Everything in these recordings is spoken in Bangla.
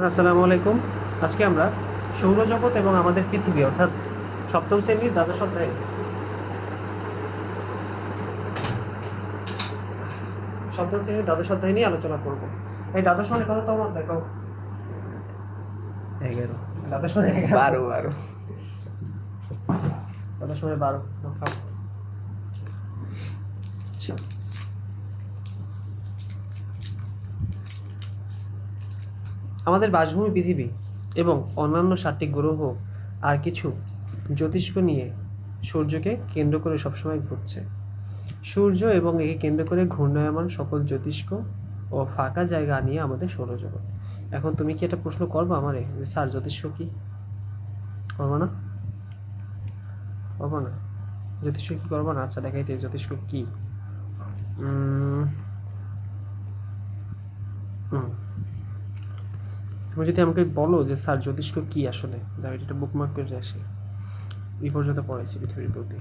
আসসালামু আলাইকুম। আজকে আমরা সৌরজগৎ এবং আমাদের পৃথিবী অর্থাৎ সপ্তম শ্রেণীর দ্বাদশ অধ্যায় নিয়ে আলোচনা করব। এই দ্বাদশ মানে কত তোমার দেখো? 11। দ্বাদশ মানে 12 দ্বাদশ মানে 12। আমাদের বাসভূমি পৃথিবী এবং অন্যান্য 7টি গ্রহ আর কিছু জ্যোতিষ্ক নিয়ে সূর্যকে কেন্দ্র করে সবসময় ঘুরছে। সূর্য এবং একে কেন্দ্র করে ঘূর্ণায়মান সকল জ্যোতিষ্ক ও ফাঁকা জায়গা নিয়ে আমাদের সৌরজগৎ। এখন তুমি কি একটা প্রশ্ন করবো আমারে যে স্যার জ্যোতিষ্ক কি? করবো না? করবো না? জ্যোতিষ্ক কি করবো না? আচ্ছা দেখাইতে জ্যোতিষ্ক কি। তুমি যদি আমাকে বলো যে স্যার জ্যোতিষ্ক কি আসলে, আমি এটা বুকমার্ক করে আসি। এই পর্যন্ত পড়াইছি পৃথিবীর প্রতি।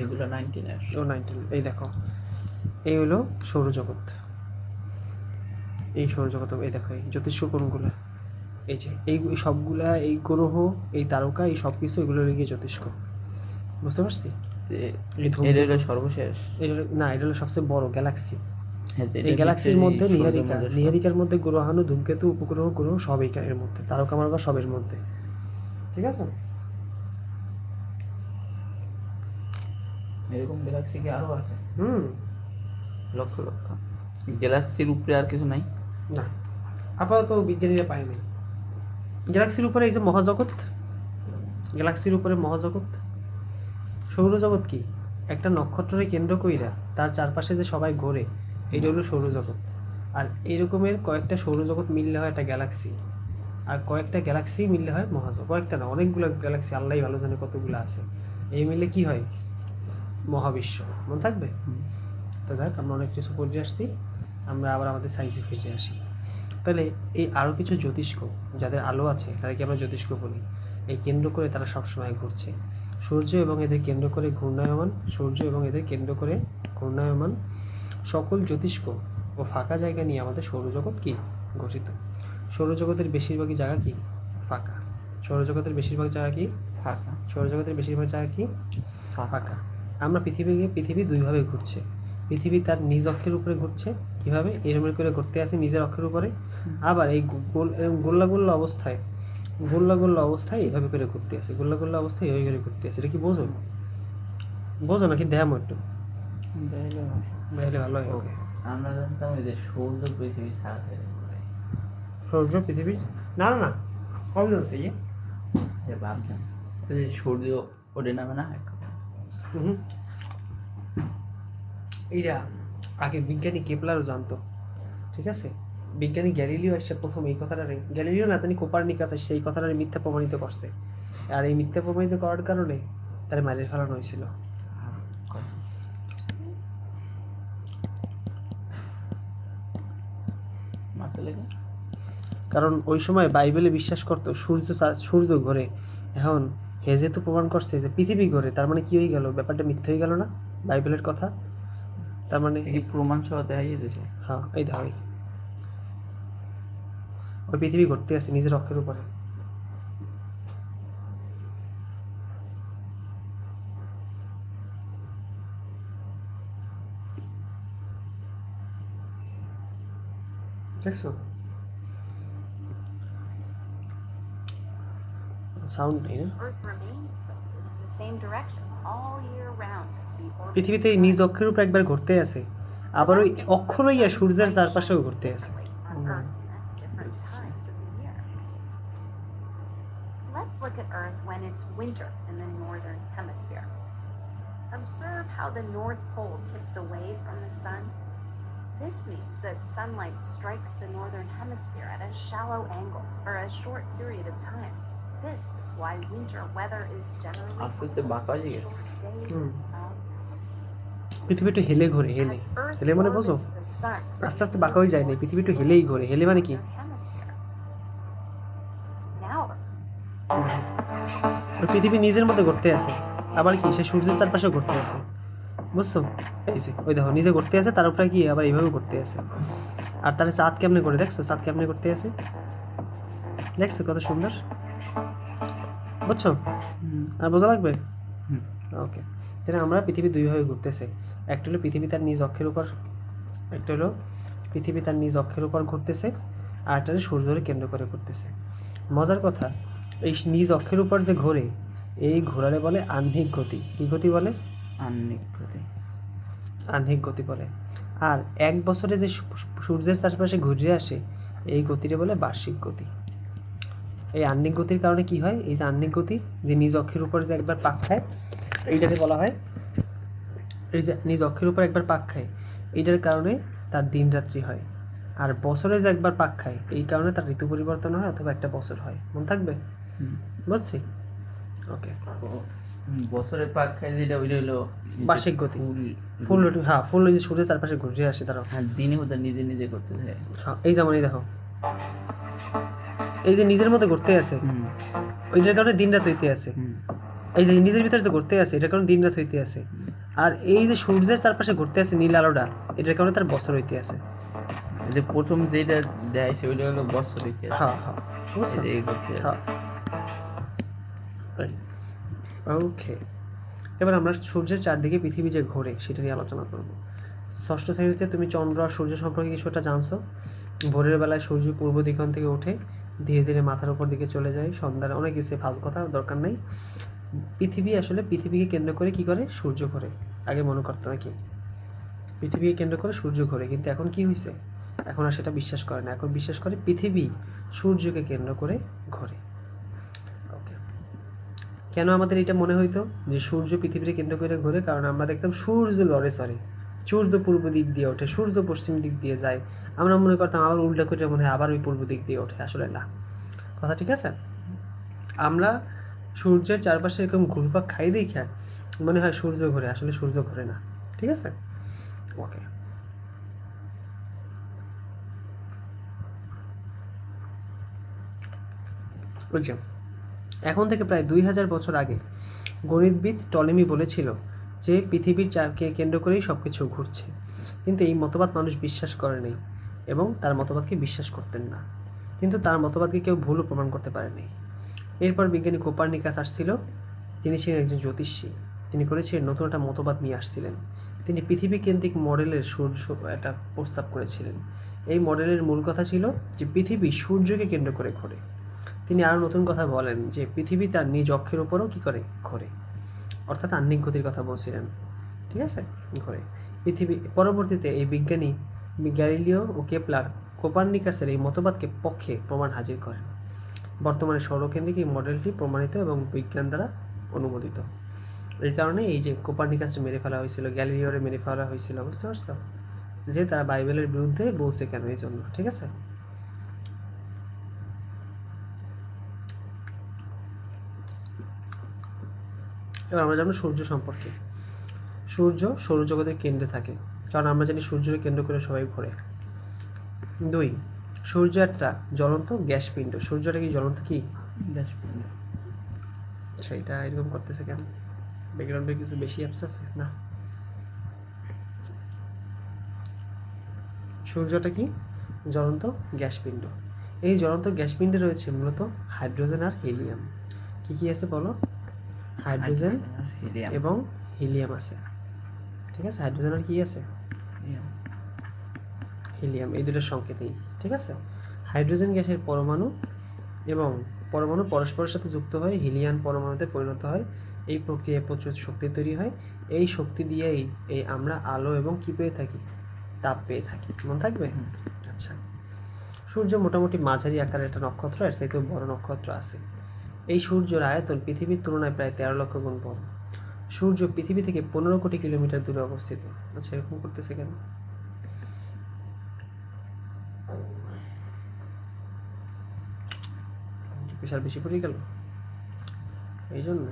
এগুলো 19 এই দেখো, এই হলো সৌরজগৎ। এই সৌরজগৎ, এই দেখো এই জ্যোতিষ্ক কোনগুলো, এই যে এই সবগুলা, এই গ্রহ, এই তারকা, এই সব কিছু এগুলো লেগে জ্যোতিষ্ক। বুঝতে পারছি? এটা হলো সর্বশেষ। না, এটা হলো সবচেয়ে বড় গ্যালাক্সি। এই গ্যালাক্সির মধ্যে নিহারিকার মধ্যে গ্রহাণু, ধূমকেতু, উপগ্রহ, গ্রহ সব এর মধ্যে, তারকামার্কা সবের মধ্যে। ঠিক আছে? এরকম গ্যালাক্সি কি আরো আছে? লক্ষ লক্ষ। গ্যালাক্সির উপরে আর কিছু নাই? না, আপাতত বিজ্ঞানীরা পায়নি। গ্যালাক্সির উপরে এই যে মহাজগৎ, গ্যালাক্সির উপরে মহাজগৎ। সৌরজগৎ কি? একটা নক্ষত্রকে কেন্দ্র কইরা তার চারপাশে যে সবাই ঘোরে, এইটা হলো সৌরজগৎ। আর এইরকমের কয়েকটা সৌরজগৎ মিললে হয় একটা গ্যালাক্সি, আর কয়েকটা গ্যালাক্সি মিললে হয় মহাজগৎ। কয়েকটা না, অনেকগুলো গ্যালাক্সি, আল্লাহই ভালো জানে কতগুলো আছে। এই মিলে কি হয়? মহাবিশ্ব। মনে থাকবে? তো দেখ, আমরা অনেক কিছু পড়ে আসছি, আমরা আবার আমাদের সাইন্সে ফিরে আসি। তাহলে এই আরও কিছু জ্যোতিষ্ক যাদের আলো আছে তাদেরকে আমরা জ্যোতিষ্ক বলি। এই কেন্দ্র করে তারা সবসময় ঘুরছে। সূর্য এবং এদের কেন্দ্র করে ঘূর্ণায়মান সকল জ্যোতিষ্ক ও ফাঁকা জায়গা নিয়ে আমাদের সৌরজগৎ কি গঠিত। সৌরজগতের বেশিরভাগই জায়গা কি ফাঁকা। সৌরজগতের বেশিরভাগ জায়গা কি ফাঁকা। আমরা পৃথিবী দুইভাবে ঘুরছে। পৃথিবী তার নিজ অক্ষের উপরে ঘুরছে। কিভাবে? এরকম করে ঘুরতে আছে নিজের অক্ষের উপরে। আবার এই গোল্লা অবস্থায় এইভাবে করে ঘুরতে আছে, এইভাবে করে ঘুরতে আছে। এটা কি বোঝো নাকি দেখাম একটু? ভালো হয়। ওকে, আমরা জানতাম যে সূর্য পৃথিবী ছাড়া সূর্য পৃথিবী না না না, কবে জানছে ইয়ে? ভাবছেন সূর্য ওঠে নামে না এক কথা। এইটা আগে বিজ্ঞানী কেপলারও জানতো। ঠিক আছে? বিজ্ঞানী গ্যালিলিও এসে প্রথম এই কথাটা, গ্যালিলিও না জানি কোপারনিকাস এসে এই কথাটা মিথ্যা প্রমাণিত করছে। আর এই মিথ্যা প্রমাণিত করার কারণে তার মারিয়ে ফেলানো হয়েছিল। কারণ ওই সময় বাইবেলে বিশ্বাস করতো সূর্য ঘোরে। এখন হে যেহেতু প্রমাণ করছে যে পৃথিবী ঘোরে, তার মানে কি হয়ে গেল? ব্যাপারটা মিথ্যা হয়ে গেল না বাইবেলের কথা? তার মানে প্রমাণ সহ দেখাই দিয়েছে। হ্যাঁ, এই ধাই ওই পৃথিবী ঘুরতে আছে নিজের অক্ষের উপরে। দেখছো? সাউন্ড নেই না? পৃথিবীতে নিজ অক্ষের উপর একবার ঘুরতে আছে, আবার ওই অক্ষ লইয়া সূর্যের চারপাশেও ঘুরতে আছে। Let's look at Earth when it's winter in the northern hemisphere. Observe how the North Pole tips away from the sun. This means that sunlight strikes the northern hemisphere at a shallow angle for a short period of time. This is why winter weather is generally short days of darkness. পৃথিবী একটু হেলে ঘোরে, হেলে মানে বোঝো? আস্তে আস্তে বাঁকা হয়ে যায় না, পৃথিবী একটু হেলেই ঘোরে। হেলে মানে কি? পৃথিবী নিজের মধ্যে ঘুরতে আছে, আবার কি সে সূর্যের চারপাশে ঘুরতে আছে। বুঝছো? এই যে ওই দেখো নিজে করতে আছে, তার উপরে কি আবার এইভাবে করতে আছে। আর তাহলে চাঁদ কেমনে করে দেখছো? চাঁদ কেমনে করতে আছে দেখছো? কত সুন্দর, বুঝছো? আর বোঝা লাগবে? হুম। ওকে। তাহলে আমরা পৃথিবী দুইভাবে ঘুরতেছে। একটা হলো পৃথিবী তার নিজ অক্ষের উপর, একটা হলো পৃথিবী তার নিজ অক্ষের উপর ঘুরতেছে, আর একটা হলো সূর্যকে কেন্দ্র করে ঘুরতেছে। মজার কথা, এই নিজ অক্ষের উপর যে ঘোরে, এই ঘোরারে বলে আহ্নিক গতি। কি গতি বলে? আহ্নিক গতি। আহ্নিক গতি বলে। আর এক বছরে যে সূর্যের চারপাশে ঘুরে আসে, এই গতিটা বলে বার্ষিক গতি। এই আহ্নিক গতির কারণে কি হয়? এই যে আহ্নিক গতি, যে নিজ অক্ষের উপর যে একবার পাক খায়, এইটাকে বলা হয়, এই যে নিজ অক্ষের উপর একবার পাক খায়, এইটার কারণে তার দিন রাত্রি হয়। আর বছরে যে একবার পাক খায়, এই কারণে তার ঋতু পরিবর্তন হয় অথবা একটা বছর হয়। মনে থাকবে? বুঝছি? ওকে। বছরের পাক খাই যেটা ওইটা হলো বার্ষিক গতি। ফুল। ফুল, হ্যাঁ, ফুল ওই যে সূর্যের চারপাশে ঘুরে আসে তারা। আর দিনে ওটা নিজে নিজে করতে থাকে। হ্যাঁ, এই যেমন এই দেখো, এই যে নিজের মধ্যে ঘুরতে আছে, ওইটার কারণে দিন রাত হইতে আছে। এই যে নিজের ভিতরে যে ঘুরতে আছে, এটার কারণে দিন রাত হইতে আছে। আর এই যে সূর্যের চারপাশে ঘুরতে আছে নীল আলোটা, এটার কারণে তার বছর হইতে আছে। যে প্রথম যেটা দেয় সেটা হলো বছর হইতে আছে। হ্যাঁ হ্যাঁ, বুঝছো? এই করতে আছে। হ্যাঁ। ওকে, এবার আমরা সূর্যের চারদিকে পৃথিবী যে ঘোরে সেটা নিয়ে আলোচনা করব। ষষ্ঠ শ্রেণীতে তুমি চন্দ্র আর সূর্য সম্পর্কে কিছুটা জানছো। ভোরের বেলায় সূর্য পূর্ব দিগন্ত থেকে ওঠে, ধীরে ধীরে মাথার উপর দিকে চলে যায়। সন্ধ্যার অনেক কিছু ফালতু কথা দরকার নেই। পৃথিবী আসলে পৃথিবীকে কেন্দ্র করে কি করে? সূর্য ঘোরে। আগে মনে করতো নাকি পৃথিবীকে কেন্দ্র করে সূর্য ঘোরে, কিন্তু এখন কি হয়েছে? এখন আর সেটা বিশ্বাস করে না, এখন বিশ্বাস করে পৃথিবী সূর্যকে কেন্দ্র করে ঘোরে। ওকে। কেন আমাদের এটা মনে হইতো যে সূর্য পৃথিবীকে কেন্দ্র করে ঘোরে? কারণ আমরা দেখতাম সূর্য লড়ে চড়ে, সূর্য পূর্ব দিক দিয়ে ওঠে, সূর্য পশ্চিম দিক দিয়ে যায়। আমরা মনে করতাম আবার উল্টা করে মনে হয় আবার ওই পূর্ব দিক দিয়ে ওঠে। আসলে না, কথা ঠিক আছে। আমরা সূর্যের চারপাশে এরকম ঘুরপাক খাই দেখা মনে হয় সূর্য ঘোরে, আসলে সূর্য ঘোরে না। ঠিক আছে? ওকে। বুঝছো? এখন থেকে প্রায় 2000 বছর আগে গণিতবিদ টলেমি বলেছিল যে পৃথিবীর চারকে কেন্দ্র করেই সবকিছু ঘুরছে। কিন্তু এই মতবাদ মানুষ বিশ্বাস করেনি এবং তার মতবাদকে বিশ্বাস করতেন না। কিন্তু তার মতবাদকে কেউ ভুলও প্রমাণ করতে পারেনি। এরপর বিজ্ঞানী কোপার্নিকাস আসছিল। তিনি ছিলেন একজন জ্যোতিষী। তিনি করেছিলেন নতুন একটা মতবাদ নিয়ে আসছিলেন। তিনি পৃথিবী কেন্দ্রিক মডেলের সূর্য একটা প্রস্তাব করেছিলেন। এই মডেলের মূল কথা ছিল যে পৃথিবী সূর্যকে কেন্দ্র করে ঘোরে। তিনি আরও নতুন কথা বলেন যে পৃথিবী তার নিজ অক্ষের উপরও কি করে? ঘোরে। অর্থাৎ আহ্নিক গতির কথা বলছিলেন। ঠিক আছে? ঘোরে পৃথিবী। পরবর্তীতে এই বিজ্ঞানী গ্যালিলিও ও কেপলার কোপার্নিকাসের এই মতবাদকে পক্ষে প্রমাণ হাজির করেন। বর্তমানে সৌরকেন্দ্রিক এই মডেলটি প্রমাণিত এবং বিজ্ঞান দ্বারা অনুমোদিত। এই কারণে এই যে কোপার্নিকাসকে মেরে ফেলা হয়েছিল, গ্যালিলিওরে মেরে ফেলা হয়েছিল, বুঝতে পারছো? যে তারা বাইবেলের বিরুদ্ধে বলছে কেন, এই জন্য। ঠিক আছে? এবার আমরা জানবো সূর্য সম্পর্কে। সূর্য সৌরজগতের কেন্দ্রে থাকে, কারণ আমরা জানি সূর্যকে কেন্দ্র করে সবাই ঘোরে। 2, সূর্য একটা জ্বলন্ত গ্যাস পিণ্ড। সূর্যটা কি জ্বলন্ত? কি আচ্ছা, এটা এরকম করতেছে কেন? ব্যাকগ্রাউন্ডে কিছু বেশি অ্যাপস আছে না? সূর্যটা কি? জ্বলন্ত গ্যাস পিণ্ড। এই জ্বলন্ত গ্যাস পিণ্ডে রয়েছে মূলত হাইড্রোজেন আর হিলিয়াম। কি কি আছে বলো? হাইড্রোজেন এবং হিলিয়াম আছে। ঠিক আছে? হাইড্রোজেন আর কি আছে? হিলিয়াম। এই দুটোর সংকেতেই। ঠিক আছে? হাইড্রোজেন গ্যাসের পরমাণু এবং পরমাণু পরস্পরের সাথে যুক্ত হয়ে হিলিয়াম পরমাণুতে পরিণত হয়। এই প্রক্রিয়ায় প্রচুর শক্তি তৈরি হয়। এই শক্তি দিয়েই এই আমরা আলো এবং কি পেয়ে থাকি? তাপ পেয়ে থাকি। মনে থাকবে? আচ্ছা। সূর্য মোটামুটি মাঝারি আকারের একটা নক্ষত্র, এর চাইতেও বড় নক্ষত্র আছে। এই সূর্যের আয়তন পৃথিবীর তুলনায় প্রায় 13 লক্ষ গুণ বড়। সূর্য পৃথিবী থেকে 15 কোটি কিলোমিটার দূরে অবস্থিত। আচ্ছা, এরকম করতেছে কেন? বিশাল বেশি পড়ে গেল এই জন্য।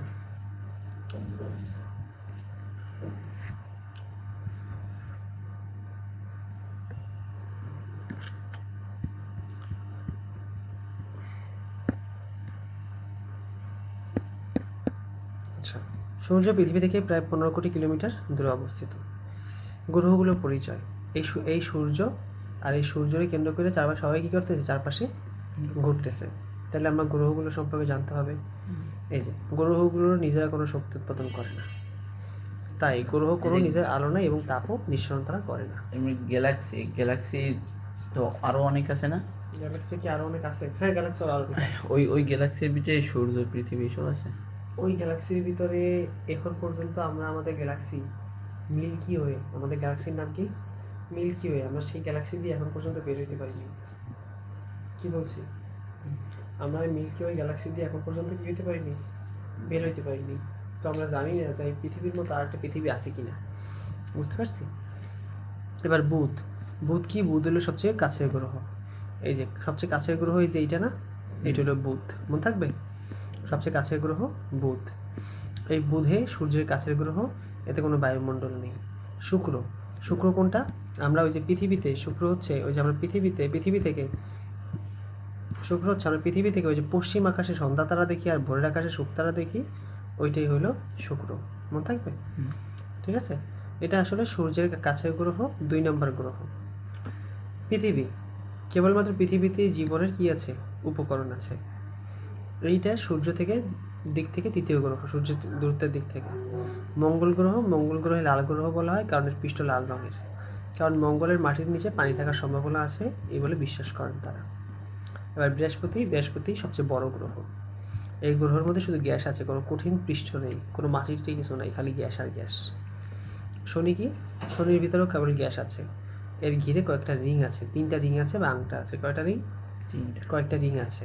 আচ্ছা, সূর্য পৃথিবী থেকে প্রায় 15 কোটি কিলোমিটার দূরে অবস্থিত। গ্রহগুলোর পরিচয়, এই সূর্য আর এই সূর্যকে কেন্দ্র করে চারপাশে সবাই কী করতেছে, চারপাশে ঘুরতেছে। তাহলে আমরা গ্রহগুলো সম্পর্কে জানতে হবে। এই যে গ্রহগুলোর নিজেরা কোনো শক্তি উৎপাদন করে না, তাই গ্রহ কোনো নিজের আলো নাই এবং তাপও নিঃসরণ তারা করে না। এমনি গ্যালাক্সি তো আরো অনেক আছে না? গ্যালাক্সি কি আরো অনেক আছে? হ্যাঁ, গ্যালাক্সি আরো অনেক আছে। ওই গ্যালাক্সির ভিতরে সূর্য পৃথিবী সব আছে। ওই গ্যালাক্সির ভিতরে এখন পর্যন্ত আমরা আমাদের গ্যালাক্সি মিল্কি ওয়ে, আমাদের গ্যালাক্সির নাম কি? Milky way. আমরা সেই গ্যালাক্সি দিয়ে এখন পর্যন্ত বের হইতে পারিনি। কি বলছি? আমরা মিল্কি ওয়ে গ্যালাক্সি দিয়ে এখন পর্যন্ত কি হইতে পারিনি? বের হইতে পারিনি। তো আমরা জানি না যে এই পৃথিবীর মতো আর একটা পৃথিবী আছে কিনা। বুঝতে পারছি? এবার বুধ কি? বুধ হলো সবচেয়ে কাছের গ্রহ। এই যে সবচেয়ে কাছের গ্রহ এই যে এইটা না, এইটা হলো বুধ। মনে থাকবে, সবচেয়ে কাছের গ্রহ বুধ। এই বুধে সূর্যের কাছের গ্রহ, এতে কোনো বায়ুমণ্ডল নেই। শুক্র কোনটা? আমরা ওই যে পৃথিবীতে, শুক্র হচ্ছে ওই যে আমরা পৃথিবী থেকে শুক্র হচ্ছে আমরা পৃথিবী থেকে ওই যে পশ্চিম আকাশে সন্ধ্যা তারা দেখি আর ভোরের আকাশে শুক তারা দেখি, ওইটাই হলো শুক্র। মনে থাকবে? ঠিক আছে, এটা আসলে সূর্যের কাছের গ্রহ, 2 নম্বর গ্রহ। পৃথিবী, কেবলমাত্র পৃথিবীতে জীবনের কি আছে? উপকরণ আছে। এইটা সূর্য দিক থেকে 3য় গ্রহ, সূর্যের দূরত্বের দিক থেকে। মঙ্গল গ্রহে লাল গ্রহ বলা হয় কারণ এর পৃষ্ঠ লাল রঙের, কারণ মঙ্গলের মাটির নিচে পানি থাকার সম্ভাবনা আছে এই বলে বিশ্বাস করেন তারা। এবার বৃহস্পতি সবচেয়ে বড় গ্রহ। এই গ্রহের মধ্যে শুধু গ্যাস আছে, কোনো কঠিন পৃষ্ঠ নেই, কোনো মাটির কিছু নাই, খালি গ্যাস আর গ্যাস। শনি কি? শনির ভিতরেও কেবল গ্যাস আছে, এর ঘিরে কয়েকটা রিং আছে, 3টা রিং আছে বা আংটা আছে। কয়টা রিং? 3টা। কয়েকটা রিং আছে।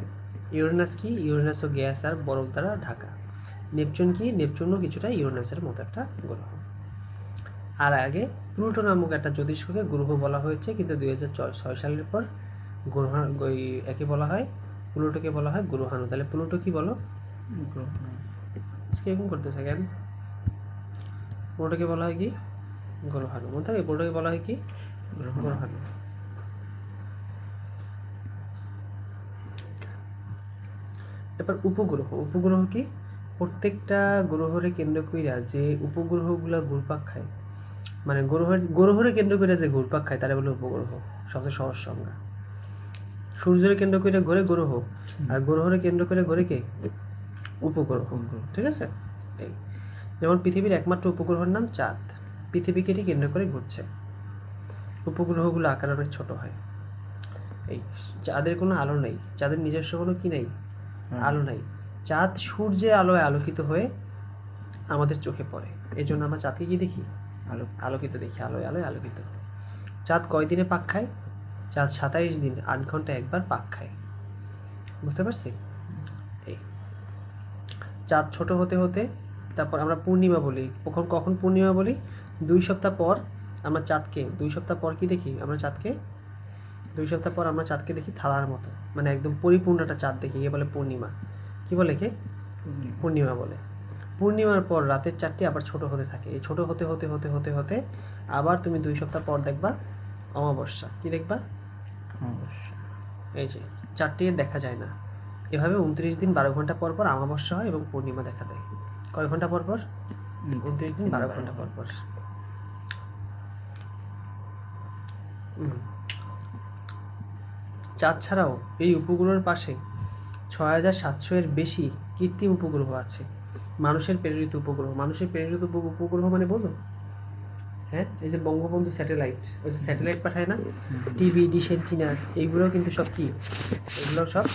ইউরেনাস কি? ইউরেনাসও গ্যাস আর বরফ দ্বারা ঢাকা। নেপচুন কি? নেপচুনও কিছুটা ইউরেনাসের মতো একটা গ্রহ। আর আগে প্লুটো নামক একটা জ্যোতিষ্ককে গ্রহ বলা হয়েছে, কিন্তু 2006 সালের পর একে বলা হয়, প্লুটোকে বলা হয় গ্রহাণু। তাহলে প্লুটো কি বলো? এরকম করতেছে কেন? প্লুটোকে বলা হয় কি? গ্রহাণু। মনে থাকে, প্লুটোকে বলা হয় কি? গ্রহাণু। এবার উপগ্রহ কি? প্রত্যেকটা গ্রহরে কেন্দ্র কইরা যে উপগ্রহগুলা ঘুরপাক খায়, মানে গ্রহরে কেন্দ্র করে যে ঘুরপাক খায় তারা বলে উপগ্রহ। সবচেয়ে সহজ সংজ্ঞা। সূর্যের কেন্দ্র করে ঘোরে গ্রহ, আর গ্রহরে কেন্দ্র করে ঘোরে কে? উপগ্রহ। ঠিক আছে? এই যেমন পৃথিবীর একমাত্র উপগ্রহের নাম চাঁদ, পৃথিবীকে এটি কেন্দ্র করে ঘুরছে। উপগ্রহগুলো আকারে অনেক ছোট হয়। এই চাঁদের কোনো আলো নেই, চাঁদের নিজস্ব কোনো কি নেই? আলো নাই। চাঁদ সূর্যের আলোয় আলোকিত হয়ে আমাদের চোখে পড়ে, এই জন্য আমরা চাঁদকে কি দেখি? আলোকিত দেখি, আলোয় আলোকিত। চাঁদ কয় দিনে পাক খায়? চাঁদ 27 দিন 8 ঘন্টা একবার পাক খায়। বুঝতে পারছি? এই চাঁদ ছোট হতে হতে তারপর আমরা পূর্ণিমা বলি। কখন পূর্ণিমা বলি? 2 সপ্তাহ পর আমরা চাঁদকে, 2 সপ্তাহ পর কি দেখি আমরা চাঁদকে? 2 সপ্তাহ পর আমরা চাঁদকে দেখি থালার মতো, মানে একদম পরিপূর্ণ একটা চাঁদ দেখি, কে বলে? পূর্ণিমা। কি বলে কে? পূর্ণিমা বলে। পূর্ণিমার পর রাতের চাঁদটি আবার ছোট হতে থাকে। এই ছোট হতে হতে হতে হতে হতে আবার তুমি 2 সপ্তাহ পর দেখবা অমাবস্যা। কি দেখবা? এই যে চাঁদটি দেখা যায় না। এভাবে 29 দিন 12 ঘন্টা পর পর অমাবস্যা হয় এবং পূর্ণিমা দেখা দেয়। কয় ঘন্টা পর পর? 29 দিন 12 ঘন্টা পর পর। চাঁদ ছাড়াও এই উপগ্রহের পাশে 6700 এর বেশি কৃত্রিম উপগ্রহ আছে। মানুষের প্রেরিত উপগ্রহ। মানুষের প্রেরিত উপগ্রহ মানে বোঝো? হ্যাঁ, এই যে বঙ্গবন্ধু স্যাটেলাইট, ওই যে স্যাটেলাইট পাঠায় না, টিভি ডিশ অ্যান্টেনা, এইগুলোও কিন্তু সব কি? এগুলো সব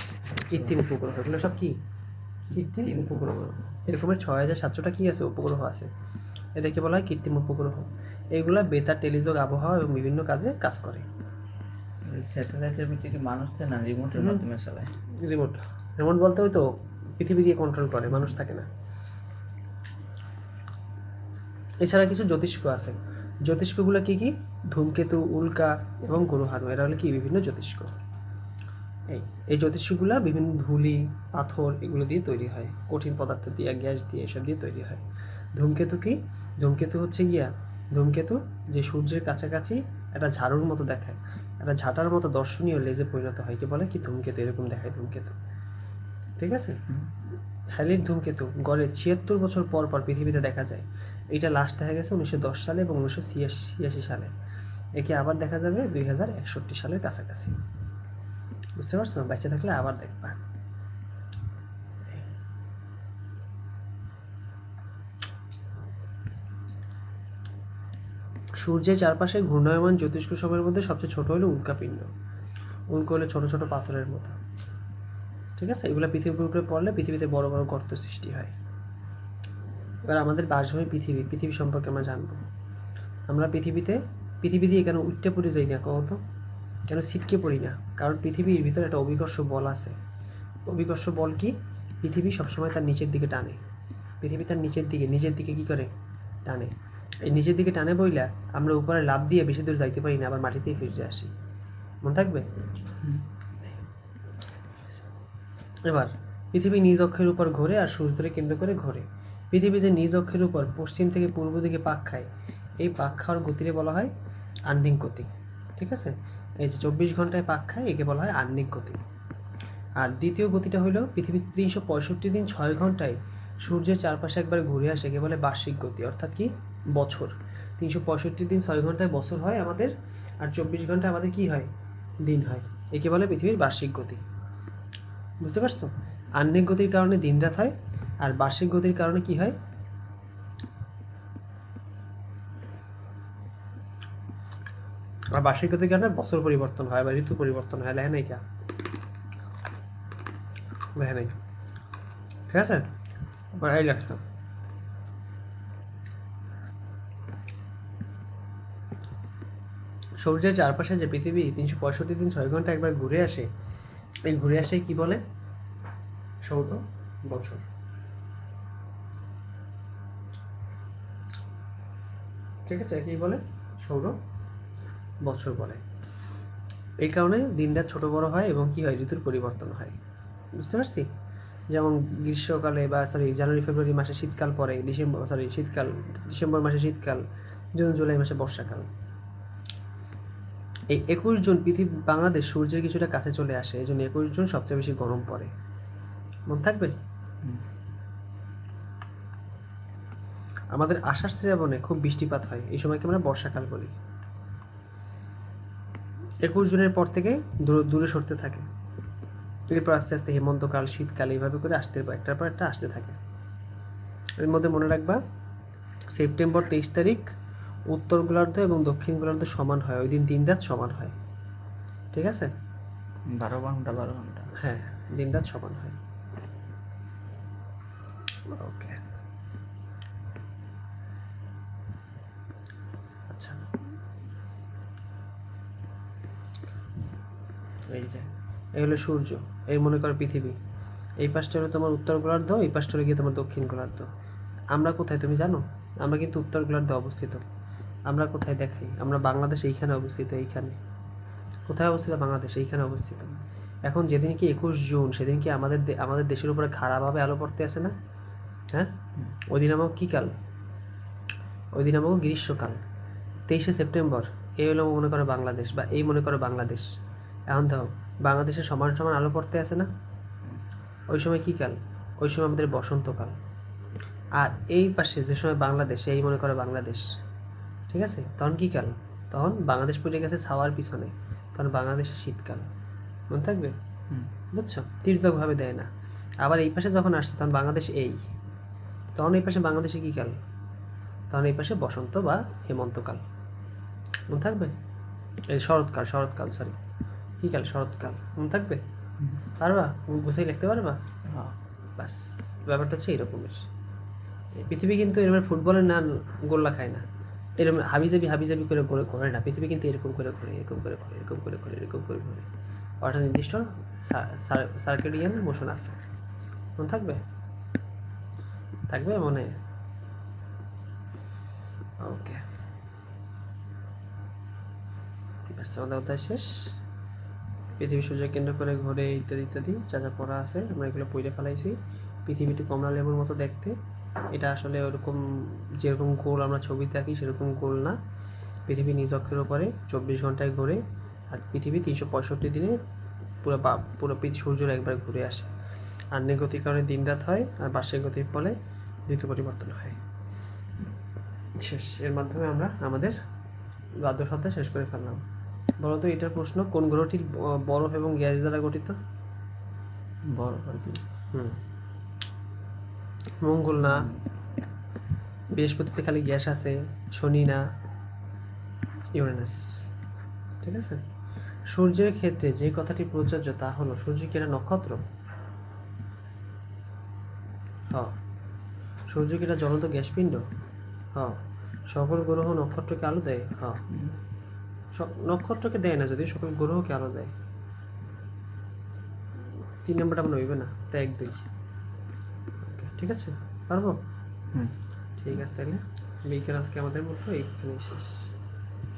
কৃত্রিম উপগ্রহ। এগুলো সব কি? কৃত্রিম উপগ্রহ। এরকমের 6700টা কি আছে? উপগ্রহ আছে। এদেরকে বলা হয় কৃত্রিম উপগ্রহ। এইগুলা বেতার, টেলিযোগ, আবহাওয়া এবং বিভিন্ন কাজে কাজ করে। স্যাটেলাইটের ভিতরে মানুষ থাকে না, রিমোটের মাধ্যমে চালায়। রিমোট বলতে ওই তো পৃথিবীকে কন্ট্রোল করে, মানুষ থাকে না। এছাড়া কিছু জ্যোতিষ্ক আছে। জ্যোতিষ্কগুলো কি কি? ধূমকেতু, উল্কা এবং গ্রহাণু, এরা হলো কি? বিভিন্ন জ্যোতিষ্ক। এই জ্যোতিষ্কগুলা বিভিন্ন ধূলি, পাথর এগুলো দিয়ে তৈরি হয়, কঠিন পদার্থ দিয়ে, গ্যাস দিয়ে, এসব দিয়ে তৈরি হয়। ধূমকেতু কি? ধূমকেতু হচ্ছে ধূমকেতু যে সূর্যের কাছাকাছি একটা ঝাড়ুর মতো দেখায়, একটা ঝাঁটার মতো দর্শনীয় লেজে পরিণত হয়, কি বলে? কি? ধূমকেতু। এরকম দেখায় ধূমকেতু। ঠিক আছে? হ্যালির ধূমকেতু গড়ে 76 বছর পর পর পৃথিবীতে দেখা যায়। এটা লাস্ট দেখা গেছে 1910 সালে এবং 1986 সালে। একে আবার দেখা যাবে 2061 সালের কাছাকাছি। বুঝতে পারছো? বাচ্চা থাকলে আবার দেখবা। সূর্যের চারপাশে ঘূর্ণায়মান জ্যোতিষ্ক সময়ের মধ্যে সবচেয়ে ছোট হলো উল্কাপিণ্ড। উল্কা হলো ছোট ছোট পাথরের মতো। ঠিক আছে, এগুলো পৃথিবীর উপরে পড়লে পৃথিবীতে বড় বড় গর্ত সৃষ্টি হয়। এবার আমাদের বাসভূমি পৃথিবী, পৃথিবী সম্পর্কে আমরা জানবো। আমরা পৃথিবী দিয়ে কেন উঠতে পড়ে যাই না কত? কেন ছিটকে পড়ি না? কারণ পৃথিবীর ভিতরে একটা অভিকর্ষ বল আছে। অভিকর্ষ বল কি? পৃথিবী সবসময় তার নিচের দিকে টানে। পৃথিবী তার নিচের দিকে কি করে? টানে। এই নিচের দিকে টানে বইলা আমরা উপরে লাফ দিয়ে বেশি দূর যাইতে পারি না, আবার মাটিতেই ফিরে আসি। মনে থাকবে? এবার পৃথিবী নিজ অক্ষের উপর ঘোরে আর সূর্যকে কেন্দ্র করে ঘোরে। পৃথিবী যে নিজ অক্ষের উপর পশ্চিম থেকে পূর্ব দিকে পাক খায়, এই পাক খাওয়ার গতিরে বলা হয় আহ্নিক গতি। ঠিক আছে, এই যে 24 ঘন্টায় পাক খায় একে বলা হয় আহ্নিক গতি। আর দ্বিতীয় গতিটা হলো পৃথিবী 365 দিন 6 ঘন্টায় সূর্যের চারপাশে একবার ঘুরে আসে, একে বলে বার্ষিক গতি, অর্থাৎ কি বছর। 365 দিন 6 ঘন্টায় বছর হয় আমাদের, আর 24 ঘন্টায় আমাদের কি হয়? দিন হয়। একে বলে পৃথিবীর বার্ষিক গতি। বুঝতে পারছো? আহ্নিক গতির কারণে দিন রাত হয়, আর বার্ষিক গতির কারণে কি হয়? আর বার্ষিক গতির কারণে বছর পরিবর্তন হয় বা ঋতু পরিবর্তন হয়। লেখা নাই কা? লেখা নাই। ঠিক আছে, এই লেখা। সূর্যের চারপাশে যে পৃথিবী 365 দিন 6 ঘন্টা একবার ঘুরে আসে, এই ঘুরে আসে কি বলে? সৌর বছর। ঠিক আছে, কি বলে? সৌর বছর বলে। এই কারণে দিন রাত ছোট বড় হয় এবং কি হয়? ঋতুর পরিবর্তন হয়। বুঝতে পারছি? যেমন গ্রীষ্মকালে বা জানুয়ারি ফেব্রুয়ারি মাসে শীতকাল পড়ে, ডিসেম্বর মাসে শীতকাল, জুন জুলাই মাসে বর্ষাকাল। এই 21 জুন বাংলাদেশ সূর্যের কিছুটা কাছে চলে আসে, এই জন্য 21 জুন সবচেয়ে বেশি গরম পড়ে। মনে থাকবে? আমাদের আষাঢ় শ্রাবণে খুব বৃষ্টিপাত হয়, এই সময়কে আমরা বর্ষাকাল বলি। 21 জুনের পর থেকে দূরে সরতে থাকে, এরপর আস্তে আস্তে হেমন্তকাল, শীতকাল, এইভাবে করে একটার পর একটা আসতে থাকে। এর মধ্যে মনে রাখবা, সেপ্টেম্বর 23 তারিখ উত্তর গোলার্ধ এবং দক্ষিণ গোলার্ধ সমান হয়, ওই দিন দিন রাত সমান হয়। ঠিক আছে, 12 ঘন্টা 12 ঘন্টা। হ্যাঁ, দিন রাত সমান হয়। ওকে, আচ্ছা, এই যে এই হলো সূর্য, এই মনে করো পৃথিবী, এই পাশটা হলো তোমার উত্তর গোলার্ধ, এই পাশটা হলো গিয়ে তোমার দক্ষিণ গোলার্ধ। আমরা কোথায় তুমি জানো? আমরা কিন্তু উত্তর গোলার্ধে অবস্থিত। আমরা কোথায় দেখাই? আমরা বাংলাদেশ এইখানে অবস্থিত। এইখানে কোথায় অবস্থিত? বাংলাদেশ এইখানে অবস্থিত। এখন যেদিন কি 21 জুন, সেদিন কি আমাদের দেশের উপরে খারাপভাবে আলো পড়তে আসে না? হ্যাঁ, ওই দিন আমাকে কী কাল? ওই দিন আমাকে গ্রীষ্মকাল। 23শে সেপ্টেম্বর, এই হলো মনে করো বাংলাদেশ, বা এই মনে করো বাংলাদেশ। এখন দেখো, বাংলাদেশে সমান সমান আলো পড়তে আসে না? ওই সময় কী কাল? ওই সময় আমাদের বসন্তকাল। আর এই পাশে যে সময় বাংলাদেশ, এই মনে করো বাংলাদেশ। ঠিক আছে, তখন কী কাল? তখন বাংলাদেশ পড়ে গেছে ছাওয়ার পিছনে, তখন বাংলাদেশে শীতকাল। মনে থাকবে? বুঝছো? তির্যকভাবে দেয় না। আবার এই পাশে যখন আসছে তখন বাংলাদেশ তখন এই পাশে বাংলাদেশে কী কাল? তখন এই পাশে বসন্ত বা হেমন্তকাল। মনে থাকবে? এই শরৎকাল সরি, কী কাল? শরৎকাল। মনে থাকবে? পারবা? বুঝে লিখতে পারবা? বাস, ব্যাপারটা হচ্ছে এরকমের। পৃথিবী কিন্তু এরকম ফুটবলের না গোল্লা খায় না, এরকম হাবিজাবি করে করে না। পৃথিবী কিন্তু এরকম করে ঘোরে, এরকম করে ঘোরে। অর্থাৎ নির্দিষ্ট সার্কেডিয়ান মোশন আছে। মনে থাকবে মনে? ওকে, আমাদের অধ্যায় শেষ। পৃথিবী সূর্য কেন্দ্র করে ঘোরে, ইত্যাদি ইত্যাদি যা যা পড়া আছে আমরা এগুলো পড়ে ফেলাইছি। পৃথিবীটি কমলা লেবুর মতো দেখতে। এটা আসলে ওরকম যেরকম গোল আমরা ছবিতে আঁকি সেরকম গোল না। পৃথিবী নিজ অক্ষের উপরে 24 ঘন্টায় ঘোরে, আর পৃথিবী 365 দিনে পুরো সূর্যের একবার ঘুরে আসে। আহ্নিক গতির কারণে দিন রাত হয়, আর বার্ষিক গতির ফলে ঋতু পরিবর্তন হয়। শেষ। এর মাধ্যমে আমরা আমাদের দ্বাদশ অধ্যায় শেষ করে ফেললাম। বলতো এটার প্রশ্ন, কোন গ্রহটি বরফ এবং গ্যাস দ্বারা গঠিত? বরফ আর কি। মঙ্গল না, বৃহস্পতিতে খালি গ্যাস আছে, শনি না, ইউরেনাস। ঠিক আছে। সূর্যের ক্ষেত্রে যে কথাটি প্রযোজ্য তা হলো, সূর্য কি একটা নক্ষত্র? হ্যাঁ। সূর্য কি একটা জ্বলন্ত গ্যাস পিণ্ড? হ্যাঁ। সকল গ্রহ নক্ষত্রকে আলো দেয়? হ্যাঁ। নক্ষত্রকে দেয় না, যদি সকল গ্রহকে আলো দেয়। 3 নম্বরটা মনে হইবে না, তো 1 2। ঠিক আছে, পারবো? হুম। ঠিক আছে, তাহলে বিকেল আজকে আমাদের মতো এইখানে শেষ।